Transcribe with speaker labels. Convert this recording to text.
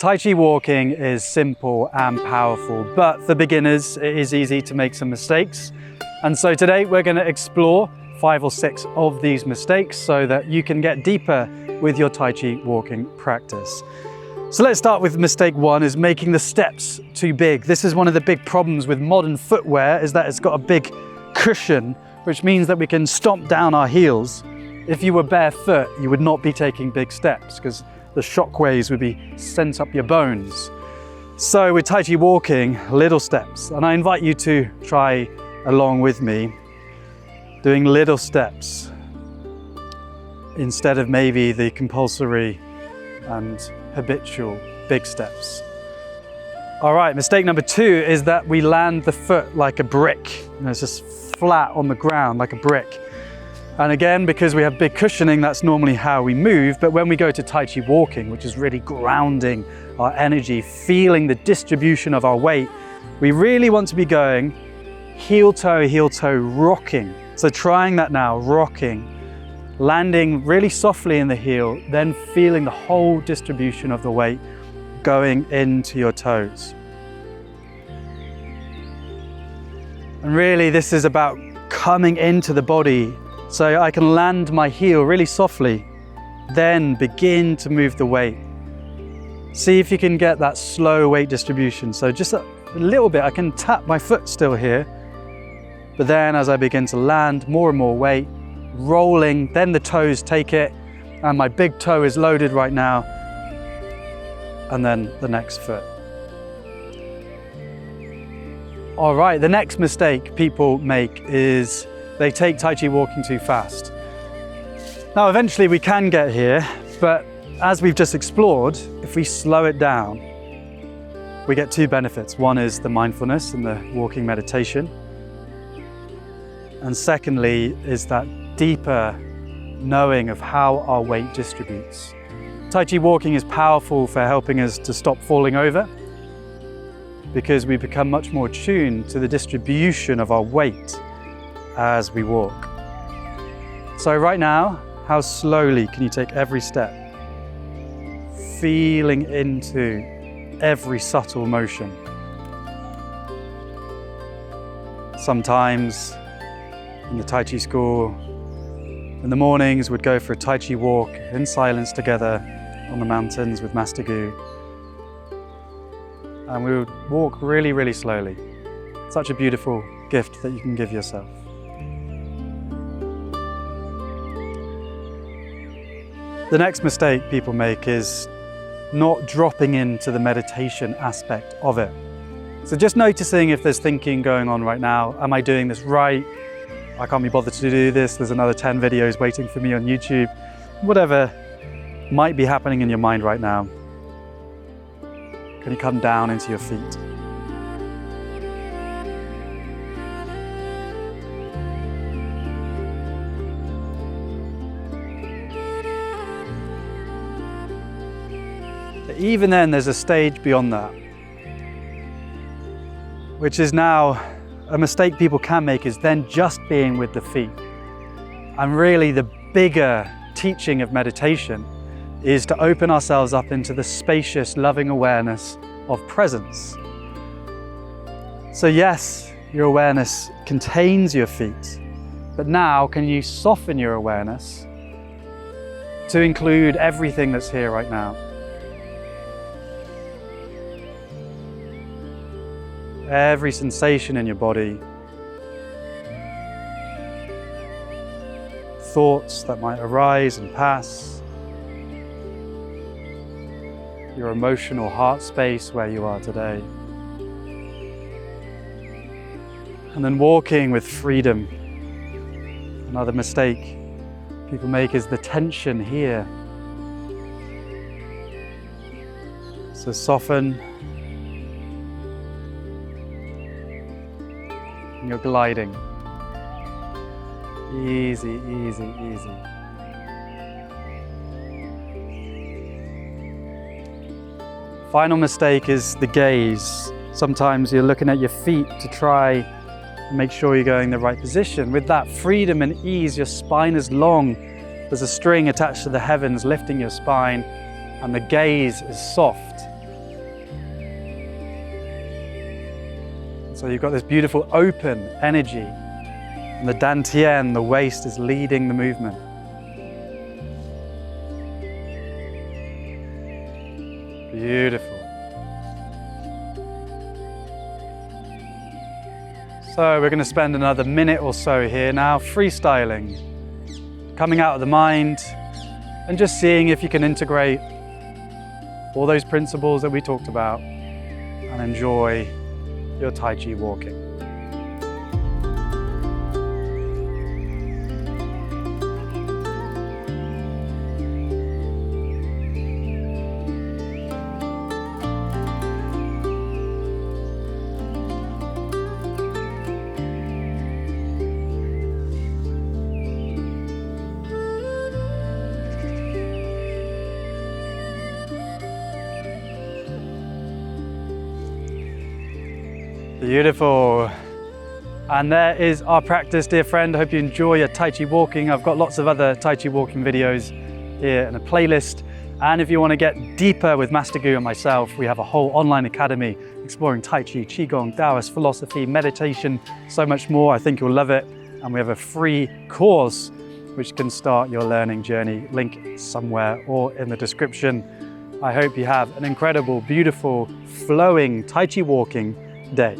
Speaker 1: Tai Chi Walking is simple and powerful, but for beginners, it is easy to make some mistakes. And so today we're going to explore 5 or 6 of these mistakes so that you can get deeper with your Tai Chi Walking practice. So let's start with mistake 1, is making the steps too big. This is one of the big problems with modern footwear, is that it's got a big cushion, which means that we can stomp down our heels. If you were barefoot, you would not be taking big steps because the shock waves would be sent up your bones. So with Tai Chi Walking, little steps, and I invite you to try along with me, doing little steps instead of maybe the compulsory and habitual big steps. All right, mistake number 2 is that we land the foot like a brick. It's just flat on the ground like a brick. And again, because we have big cushioning, that's normally how we move. But when we go to Tai Chi Walking, which is really grounding our energy, feeling the distribution of our weight, we really want to be going heel toe, rocking. So trying that now, rocking, landing really softly in the heel, then feeling the whole distribution of the weight going into your toes. And really, this is about coming into the body. So I can land my heel really softly, then begin to move the weight. See if you can get that slow weight distribution. So just a little bit, I can tap my foot still here, but then as I begin to land more and more weight, rolling, then the toes take it, and my big toe is loaded right now, and then the next foot. All right, the next mistake people make is they take Tai Chi Walking too fast. Now, eventually we can get here, but as we've just explored, if we slow it down, we get 2 benefits. One is the mindfulness and the walking meditation. And secondly is that deeper knowing of how our weight distributes. Tai Chi Walking is powerful for helping us to stop falling over because we become much more attuned to the distribution of our weight as we walk. So right now, how slowly can you take every step, feeling into every subtle motion? Sometimes in the Tai Chi school, in the mornings, we'd go for a Tai Chi walk in silence together on the mountains with Master Gu. And we would walk really, really slowly. Such a beautiful gift that you can give yourself. The next mistake people make is not dropping into the meditation aspect of it. So just noticing if there's thinking going on right now. Am I doing this right? I can't be bothered to do this. There's another 10 videos waiting for me on YouTube. Whatever might be happening in your mind right now. Can you come down into your feet? Even then, there's a stage beyond that, which is now a mistake people can make, is then just being with the feet. And really the bigger teaching of meditation is to open ourselves up into the spacious, loving awareness of presence. So yes, your awareness contains your feet, but now can you soften your awareness to include everything that's here right now? Every sensation in your body, thoughts that might arise and pass, your emotional heart space where you are today. And then walking with freedom. Another mistake people make is the tension here. So soften. And you're gliding. Easy, easy, easy. Final mistake is the gaze. Sometimes you're looking at your feet to try and make sure you're going in the right position. With that freedom and ease, your spine is long. There's a string attached to the heavens lifting your spine, and the gaze is soft. So you've got this beautiful open energy, and the dantian, the waist, is leading the movement. Beautiful. So we're going to spend another minute or so here now, freestyling, coming out of the mind, and just seeing if you can integrate all those principles that we talked about and enjoy your Tai Chi walking. Beautiful. And there is our practice, dear friend. I hope you enjoy your Tai Chi walking. I've got lots of other Tai Chi walking videos here in a playlist. And if you want to get deeper with Master Gu and myself, we have a whole online academy exploring Tai Chi, Qigong, Taoist philosophy, meditation, so much more. I think you'll love it. And we have a free course which can start your learning journey. Link somewhere or in the description. I hope you have an incredible, beautiful, flowing Tai Chi walking day.